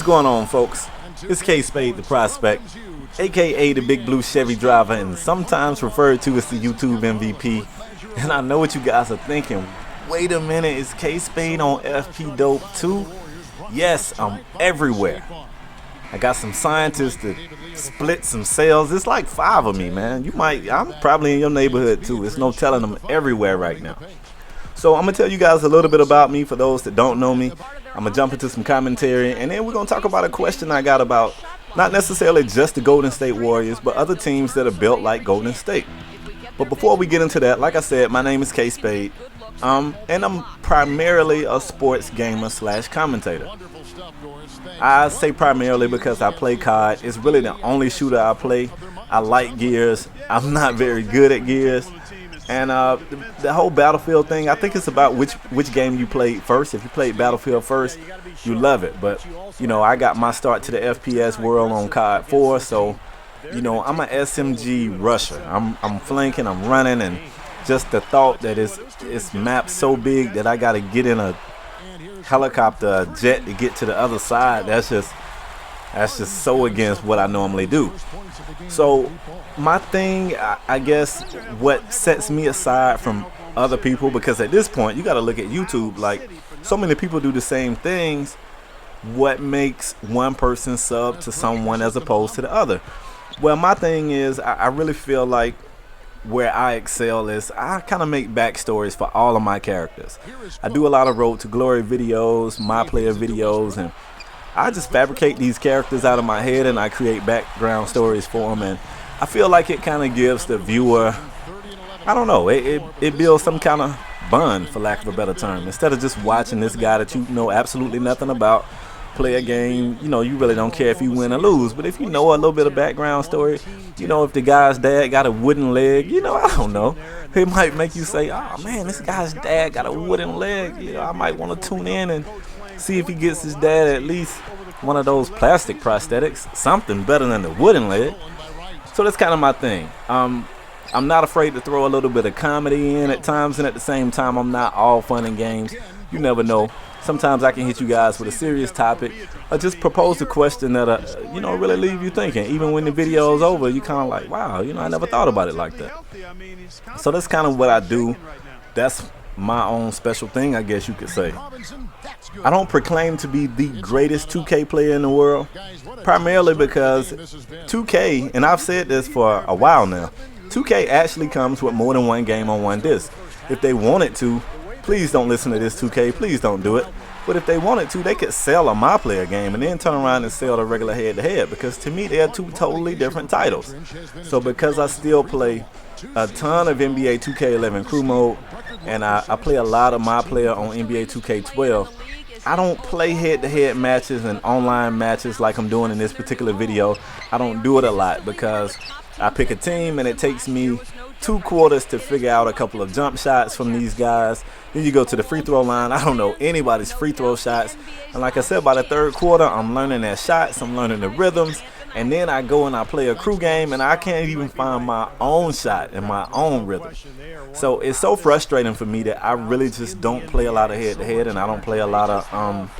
What's going on, folks? It's K.Spade the Prospect, aka the Big Blue Chevy driver, and sometimes referred to as the YouTube MVP. And I know what you guys are thinking. Wait a minute, is K.Spade on FPDope too? Yes, I'm everywhere. I got some scientists that split some cells. It's like 5 of me, man. I'm probably in your neighborhood too. It's no telling, them everywhere right now. So I'm gonna tell you guys a little bit about me for those that don't know me. I'm gonna jump into some commentary, and then we're gonna talk about a question I got about not necessarily just the Golden State Warriors, but other teams that are built like Golden State. But before we get into that, like I said, my name is K.Spade, and I'm primarily a sports gamer / commentator. I say primarily because I play COD. It's really the only shooter I play. I like Gears. I'm not very good at Gears. And the whole Battlefield thing, I think it's about which game you played first. If you played Battlefield first, you love it. But, you know, I got my start to the FPS world on COD 4. So, you know, I'm an SMG rusher. I'm flanking, I'm running, and just the thought that it's mapped so big that I got to get in a helicopter, a jet to get to the other side. That's just so against what I normally do. So my thing, I guess, what sets me aside from other people, because at this point you got to look at YouTube, like so many people do the same things. What makes one person sub to someone as opposed to the other? Well, my thing is, I really feel like where I excel is I kind of make backstories for all of my characters. I do a lot of Road to Glory videos, my player videos, and I just fabricate these characters out of my head and I create background stories for them, and I feel like it kind of gives the viewer, I don't know, it builds some kind of bond, for lack of a better term. Instead of just watching this guy that you know absolutely nothing about play a game, you know, you really don't care if you win or lose. But if you know a little bit of background story, you know, if the guy's dad got a wooden leg, you know, I don't know, it might make you say, oh man, this guy's dad got a wooden leg. You know, I might want to tune in and see if he gets his dad at least one of those plastic prosthetics, something better than the wooden leg. So that's kind of my thing. I'm not afraid to throw a little bit of comedy in at times, and at the same time, I'm not all fun and games. You never know. Sometimes I can hit you guys with a serious topic or just propose a question that, you know, really leave you thinking. Even when the video is over, you kind of like, wow, you know, I never thought about it like that. So that's kind of what I do. That's my own special thing, I guess you could say. I don't proclaim to be the greatest 2K player in the world, primarily because 2K, and I've said this for a while now, 2K actually comes with more than one game on one disc. If they wanted to, please don't listen to this 2K, please don't do it. But if they wanted to, they could sell a My Player game and then turn around and sell the regular head-to-head, because to me they're two totally different titles. So because I still play a ton of NBA 2K11 crew mode, and I play a lot of My Player on NBA 2K12, I don't play head-to-head matches and online matches like I'm doing in this particular video. I don't do it a lot because I pick a team and it takes me 2 quarters to figure out a couple of jump shots from these guys. Then you go to the free throw line. I don't know anybody's free throw shots. And like I said, by the 3rd quarter, I'm learning their shots. I'm learning the rhythms. And then I go and I play a crew game and I can't even find my own shot and my own rhythm. So it's so frustrating for me that I really just don't play a lot of head-to-head, and I don't play a lot of,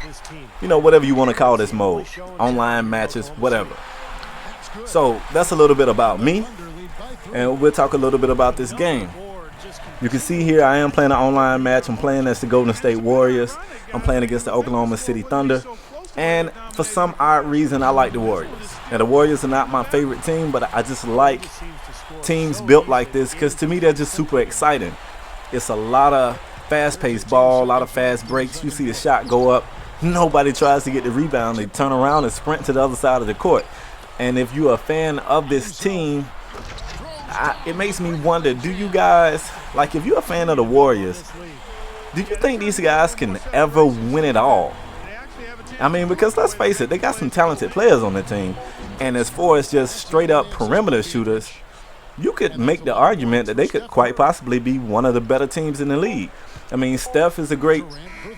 you know, whatever you want to call this mode. Online matches, whatever. So that's a little bit about me. And we'll talk a little bit about this game. You can see here I am playing an online match. I'm playing as the Golden State Warriors. I'm playing against the Oklahoma City Thunder. And for some odd reason, I like the Warriors. And the Warriors are not my favorite team, but I just like teams built like this because to me they're just super exciting. It's a lot of fast-paced ball, a lot of fast breaks. You see the shot go up. Nobody tries to get the rebound. They turn around and sprint to the other side of the court. And if you're a fan of this team, it makes me wonder, do you guys, like if you're a fan of the Warriors, do you think these guys can ever win it all? I mean, because let's face it, they got some talented players on the team. And as far as just straight up perimeter shooters, you could make the argument that they could quite possibly be one of the better teams in the league. I mean, Steph is a great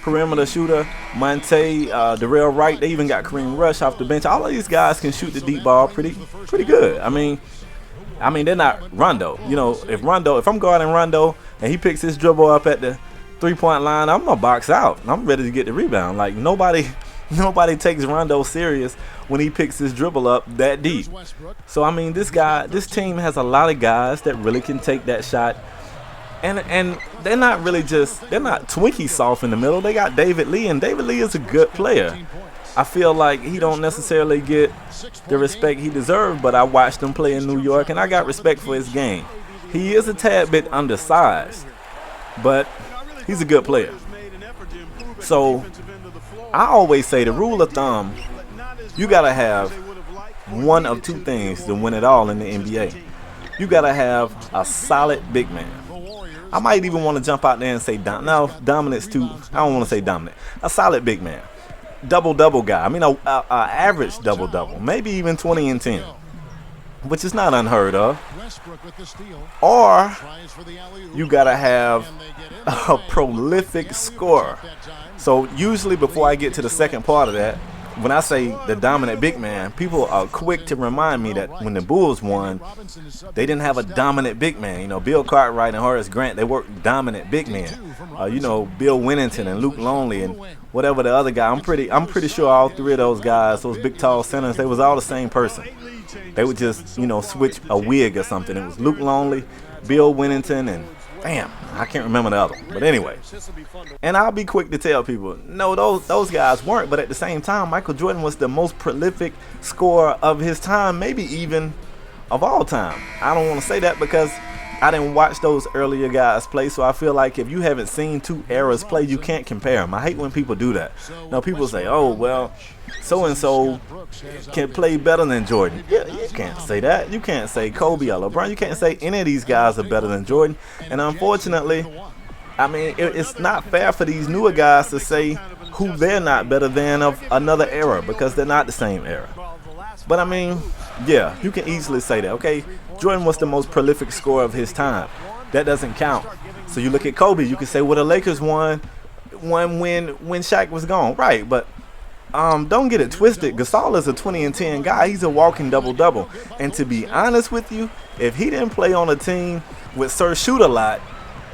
perimeter shooter. Monte, Darrell Wright, they even got Kareem Rush off the bench. All of these guys can shoot the deep ball pretty good. I mean, they're not Rondo. You know, if I'm guarding Rondo and he picks his dribble up at the 3-point line, I'm gonna box out. I'm ready to get the rebound. Like nobody Nobody takes Rondo serious when he picks his dribble up that deep. So I mean, this team has a lot of guys that really can take that shot. And they're not Twinkie soft in the middle. They got David Lee, and David Lee is a good player. I feel like he don't necessarily get the respect he deserved, but I watched him play in New York, and I got respect for his game. He is a tad bit undersized, but he's a good player. So I always say the rule of thumb, you got to have one of two things to win it all in the NBA. You got to have a solid big man. I might even want to jump out there and say, dominant's too, I don't want to say dominant. A solid big man. Double-double guy. I mean, a average double-double. Maybe even 20 and 10. Which is not unheard of. Or you got to have a prolific scorer. So usually before I get to the second part of that, when I say the dominant big man, people are quick to remind me that when the Bulls won, they didn't have a dominant big man. You know, Bill Cartwright and Horace Grant, they weren't dominant big men. You know, Bill Winnington and Luke Longley and whatever the other guy. I'm pretty sure all three of those guys, those big tall centers, they was all the same person. They would just, you know, switch a wig or something. It was Luke Longley, Bill Winnington, and I can't remember the other one. But anyway, and I'll be quick to tell people, no, those guys weren't. But at the same time, Michael Jordan was the most prolific scorer of his time, maybe even of all time. I don't want to say that because I didn't watch those earlier guys play, so I feel like if you haven't seen two eras play, you can't compare them. I hate when people do that. Now, people say, oh, well, so-and-so can play better than Jordan. Yeah, you can't say that. You can't say Kobe or LeBron. You can't say any of these guys are better than Jordan. And unfortunately, I mean, it's not fair for these newer guys to say who they're not better than of another era because they're not the same era. But, I mean, yeah, you can easily say that, okay? Jordan was the most prolific scorer of his time. That doesn't count. So you look at Kobe, you can say, well, the Lakers won when Shaq was gone. Right, but don't get it twisted. Gasol is a 20 and 10 guy. He's a walking double-double. And to be honest with you, if he didn't play on a team with Sir Shoot a lot,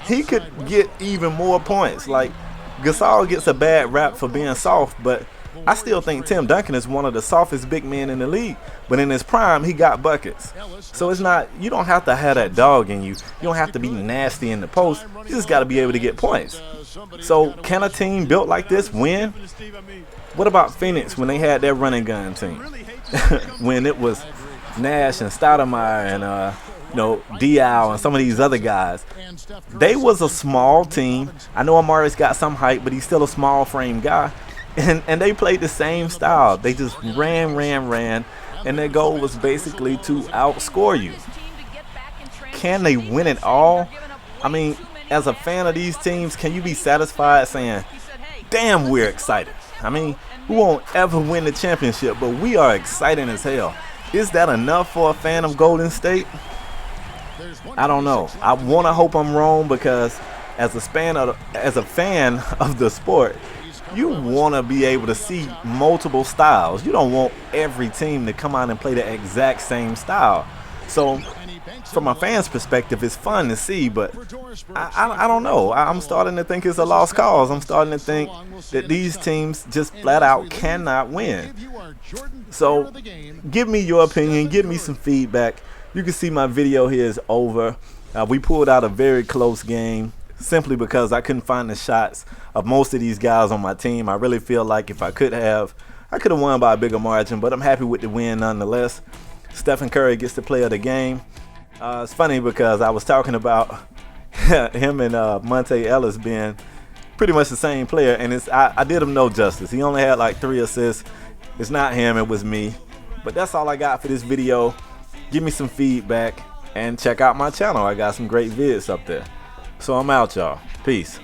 he could get even more points. Like, Gasol gets a bad rap for being soft, but I still think Tim Duncan is one of the softest big men in the league. But in his prime, he got buckets. So it's not, you don't have to have that dog in you. You don't have to be nasty in the post. You just got to be able to get points. So can a team built like this win? What about Phoenix when they had their running gun team? When it was Nash and Stoudemire and Diaw and some of these other guys. They was a small team. I know Amari's got some height, but he's still a small frame guy. And they played the same style. They just ran, and their goal was basically to outscore you. Can they win it all? I mean, as a fan of these teams, can you be satisfied saying, damn, we're excited? I mean, we won't ever win the championship, but we are exciting as hell. Is that enough for a fan of Golden State? I don't know. I want to hope I'm wrong because as a fan of the sport, you want to be able to see multiple styles. You don't want every team to come out and play the exact same style. So from a fan's perspective, it's fun to see, but I don't know. I'm starting to think it's a lost cause. I'm starting to think that these teams just flat out cannot win. So give me your opinion. Give me some feedback. You can see my video here is over. We pulled out a very close game simply because I couldn't find the shots of most of these guys on my team. I really feel like if I could have won by a bigger margin, but I'm happy with the win nonetheless. Stephen Curry gets the player of the game. It's funny because I was talking about him and Monte Ellis being pretty much the same player, and I did him no justice. He only had like 3 assists. It's not him, it was me. But that's all I got for this video. Give me some feedback and check out my channel. I got some great vids up there. So I'm out, y'all. Peace.